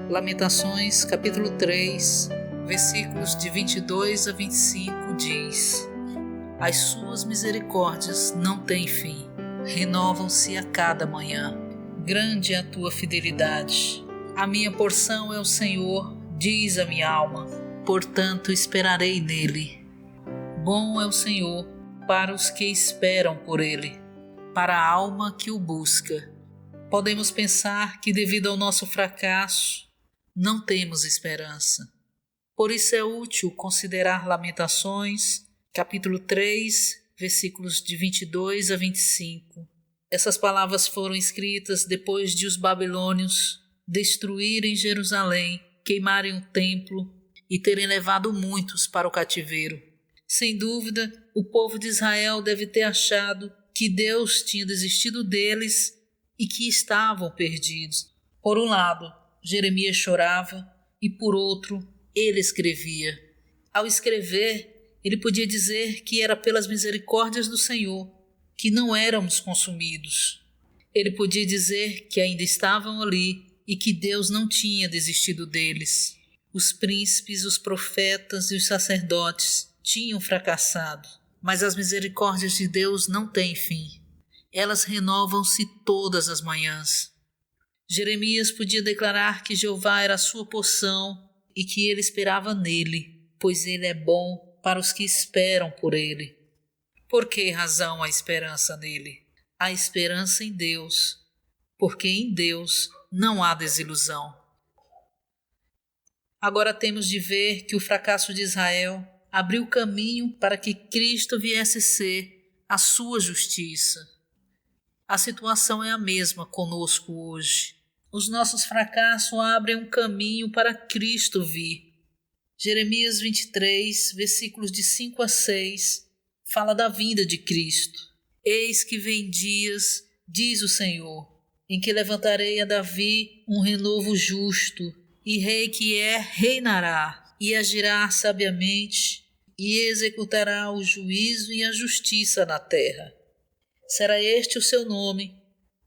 Lamentações, capítulo 3, versículos de 22 a 25 diz: As suas misericórdias não têm fim, renovam-se a cada manhã. Grande é a tua fidelidade. A minha porção é o Senhor, diz a minha alma, portanto esperarei nele. Bom é o Senhor para os que esperam por ele, para a alma que o busca. Podemos pensar que devido ao nosso fracasso, não temos esperança. Por isso é útil considerar Lamentações, capítulo 3, versículos de 22 a 25. Essas palavras foram escritas depois de os babilônios destruírem Jerusalém, queimarem o templo e terem levado muitos para o cativeiro. Sem dúvida, o povo de Israel deve ter achado que Deus tinha desistido deles e que estavam perdidos. Por um lado, Jeremias chorava e, por outro, ele escrevia. Ao escrever, ele podia dizer que era pelas misericórdias do Senhor que não éramos consumidos. Ele podia dizer que ainda estavam ali e que Deus não tinha desistido deles. Os príncipes, os profetas e os sacerdotes tinham fracassado, mas as misericórdias de Deus não têm fim. Elas renovam-se todas as manhãs. Jeremias podia declarar que Jeová era a sua porção e que ele esperava nele, pois ele é bom para os que esperam por ele. Por que razão a esperança nele? A esperança em Deus, porque em Deus não há desilusão. Agora temos de ver que o fracasso de Israel abriu caminho para que Cristo viesse ser a sua justiça. A situação é a mesma conosco hoje. Os nossos fracassos abrem um caminho para Cristo vir. Jeremias 23, versículos de 5 a 6, fala da vinda de Cristo. Eis que vem dias, diz o Senhor, em que levantarei a Davi um renovo justo, e rei que reinará, e agirá sabiamente, e executará o juízo e a justiça na terra. Será este o seu nome,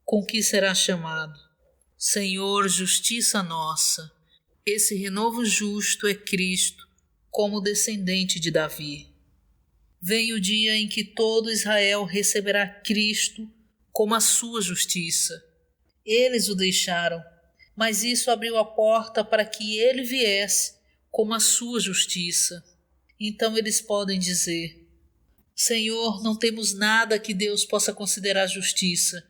com que será chamado. Senhor, justiça nossa. Esse renovo justo é Cristo, como descendente de Davi. Vem o dia em que todo Israel receberá Cristo como a sua justiça. Eles o deixaram, mas isso abriu a porta para que ele viesse como a sua justiça. Então eles podem dizer: Senhor, não temos nada que Deus possa considerar justiça,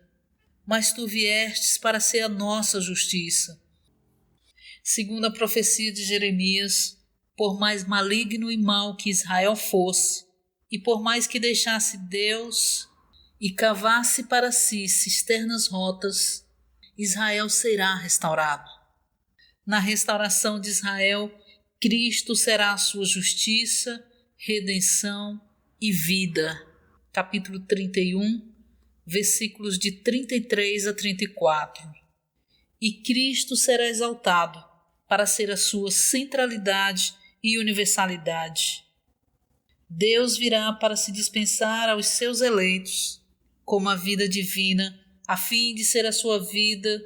mas tu viestes para ser a nossa justiça. Segundo a profecia de Jeremias, por mais maligno e mau que Israel fosse, e por mais que deixasse Deus e cavasse para si cisternas rotas, Israel será restaurado. Na restauração de Israel, Cristo será a sua justiça, redenção e vida. Capítulo 31, versículos de 33 a 34. E Cristo será exaltado para ser a sua centralidade e universalidade. Deus virá para se dispensar aos seus eleitos, como a vida divina, a fim de ser a sua vida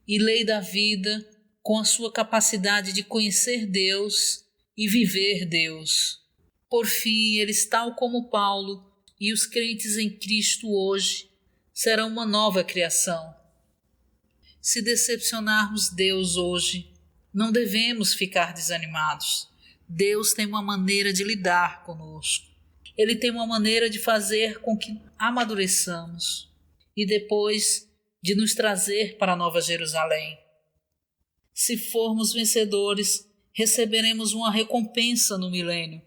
e lei da vida, com a sua capacidade de conhecer Deus e viver Deus. Por fim, eles, tal como Paulo e os crentes em Cristo hoje, serão uma nova criação. Se decepcionarmos Deus hoje, não devemos ficar desanimados. Deus tem uma maneira de lidar conosco. Ele tem uma maneira de fazer com que amadureçamos e depois de nos trazer para a Nova Jerusalém. Se formos vencedores, receberemos uma recompensa no milênio.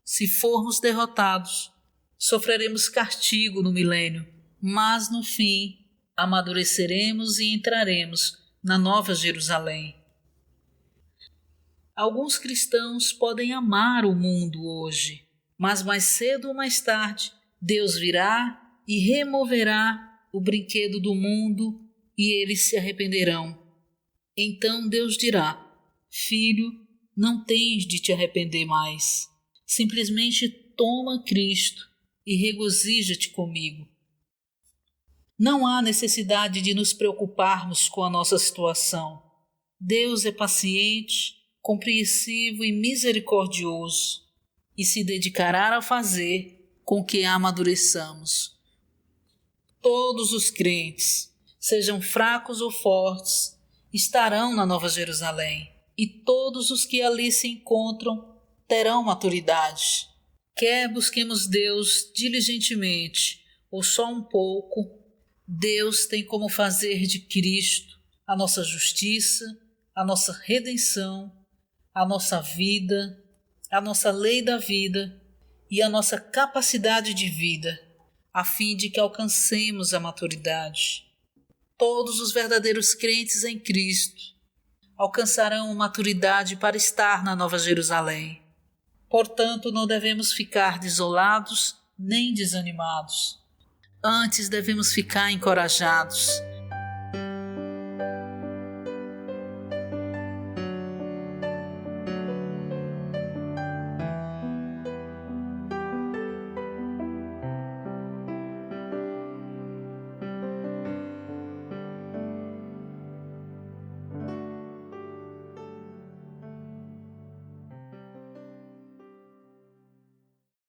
Se formos derrotados, sofreremos castigo no milênio. Mas no fim, amadureceremos e entraremos na Nova Jerusalém. Alguns cristãos podem amar o mundo hoje, mas mais cedo ou mais tarde, Deus virá e removerá o brinquedo do mundo e eles se arrependerão. Então Deus dirá: Filho, não tens de te arrepender mais. Simplesmente toma Cristo e regozija-te comigo. Não há necessidade de nos preocuparmos com a nossa situação. Deus é paciente, compreensivo e misericordioso e se dedicará a fazer com que amadureçamos. Todos os crentes, sejam fracos ou fortes, estarão na Nova Jerusalém, e todos os que ali se encontram terão maturidade. Quer busquemos Deus diligentemente ou só um pouco, Deus tem como fazer de Cristo a nossa justiça, a nossa redenção, a nossa vida, a nossa lei da vida e a nossa capacidade de vida, a fim de que alcancemos a maturidade. Todos os verdadeiros crentes em Cristo alcançarão maturidade para estar na Nova Jerusalém. Portanto, não devemos ficar desolados nem desanimados. Antes devemos ficar encorajados